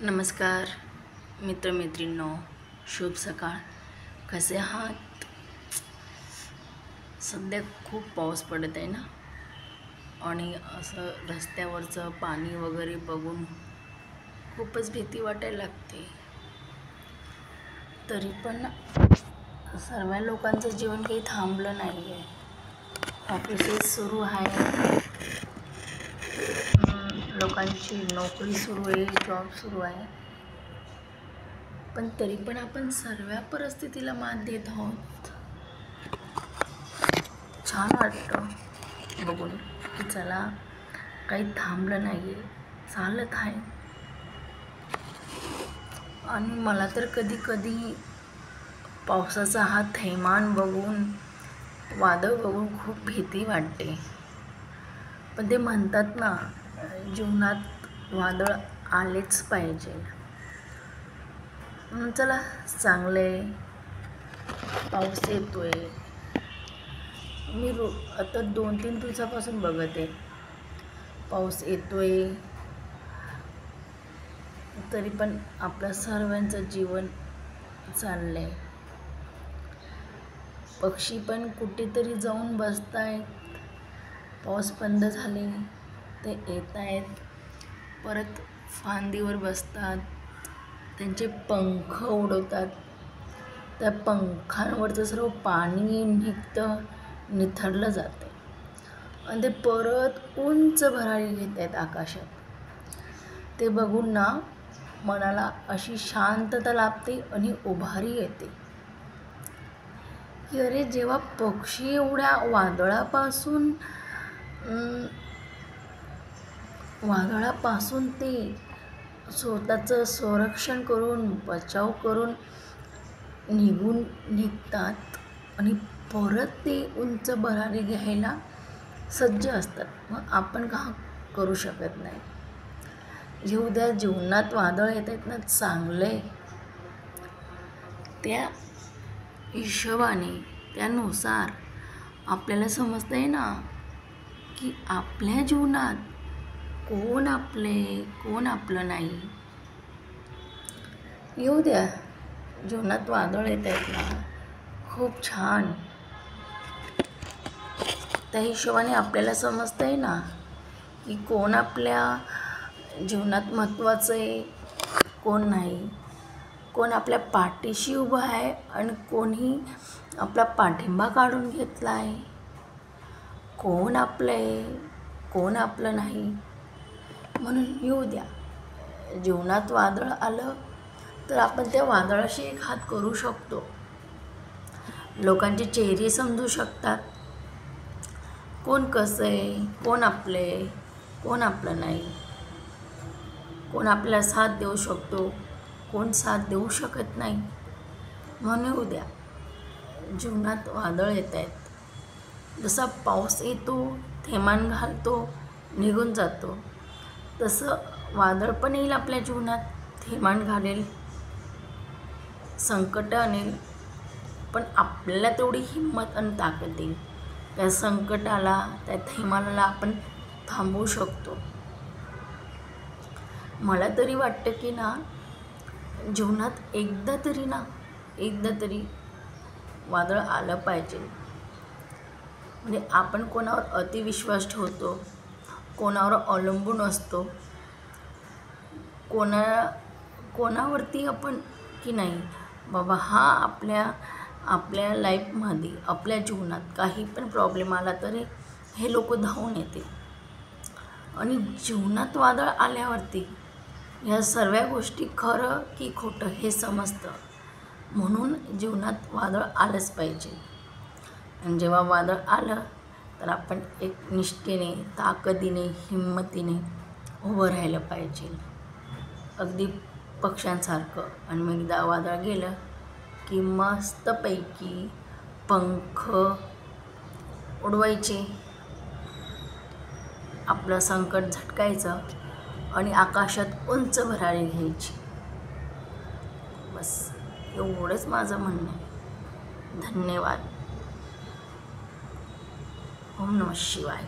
नमस्कार मित्रमैत्रिणींनो, शुभ सकाळ. कसे आहात? सध्या खूप पाऊस पडत आहे ना, आणि असं रस्त्यावरचं पाणी वगैरे बघून खूपच भीती वाटायला लागते. तरी पण सर्व लोकांचं जीवन काही थांबलं नाही आहे. ऑफिसेस सुरू आहे, लोकांची नोकरी सुरू आहे, जॉब सुरू आहे. पण तरी पण आपण सर्व परिस्थितीला मात देत आहोत. छान वाटतं बघून की चला, काही थांबलं नाही आहे, चालत आहे. आणि मला तर कधी कधी पावसाचा हा थैमान बघून, वादळ बघून खूप भीती वाटते. पण ते म्हणतात ना, जीवनात वादळ आलेच पाहिजे. म्हणून चला, चांगले पाऊस येतोय. मी आता 2-3 दिवसापासून बघते पाऊस येतोय. तरी पण आपलं सर्वांचं जीवन चाललंय. पक्षी पण कुठेतरी जाऊन बसत आहेत. पाऊस बंद झाले ते येत आहेत, परत फांदीवर बसतात, त्यांचे पंख उडवतात. त्या पंखांवरचं सर्व पाणी निथळलं जातं आणि ते परत उंच भरारी घेत आहेत आकाशात. ते बघून ना, मनाला अशी शांतता लाभते आणि उभारी येते की अरे, जेव्हा पक्षी एवढ्या वादळापासून ते स्वतःचं संरक्षण करून, बचाव करून निघतात आणि परत ते उंच भरारी घ्यायला सज्ज असतात. मग आपण का करू शकत नाही? येऊ द्या, जीवनात वादळ येत आहेत ना, चांगले. त्या हिशोबाने, त्यानुसार आपल्याला समजतंय ना की आपल्या जीवनात कोण आपले, कोण आपलं नाही. येऊ द्या, जीवनात वादळ येत आहेत ना, खूप छान. त्या हिशोबाने आपल्याला समजतंय ना की कोण आपल्या जीवनात महत्त्वाचं आहे, कोण नाही. कोण आपल्या पाठीशी उभं आहे आणि कोणी आपला पाठिंबा काढून घेतला आहे. कोण आपलं आहे, कोण आपलं नाही. म्हणून येऊ द्या, जीवनात वादळ आलं तर आपण त्या वादळाशी एक हात करू शकतो. लोकांचे चेहरे समजू शकतात. कोण कसं आहे, कोण आपलं आहे, कोण आपलं नाही. कोण आपल्याला साथ देऊ शकतो, कोण साथ देऊ शकत नाही. म्हणून उद्या जीवनात वादळ येत आहेत. जसा पाऊस येतो, थैमान घालतो, निघून जातो, तसं वादळ पण येईल आपल्या जीवनात, थैमान घालेल, संकट आणेल. पण आपल्याला तेवढी हिंमत आणि ताकद देईल. त्या संकटाला, त्या थैमानाला आपण थांबवू शकतो. मला तरी वाटतं की ना, जीवनात एकदा तरी वादळ आलं पाहिजे. म्हणजे आपण कोणावर अतिविश्वास ठेवतो, कोणावर अवलंबून असतो, कोणावरती आपण की नाही बाबा, हा आपल्या लाईफमध्ये, आपल्या जीवनात काही पण प्रॉब्लेम आला तरी हे लोक धावून येतील. आणि जीवनात वादळ आल्यावरती ह्या सर्व गोष्टी खरं की खोटं हे समजतं. म्हणून जीवनात वादळ आलंच पाहिजे. आणि जेव्हा वादळ आलं तर आपण एक निष्ठेने, ताकदीने, हिंमतीने उभं राहिलं पाहिजे, अगदी पक्ष्यांसारखं. आणि मग एकदा वादळ गेलं की मस्तपैकी पंख उडवायचे, आपलं संकट झटकायचं आणि आकाशात उंच भरारी घ्यायची. बस एवढंच माझं म्हणणं आहे. धन्यवाद. ओम नमः शिवाय.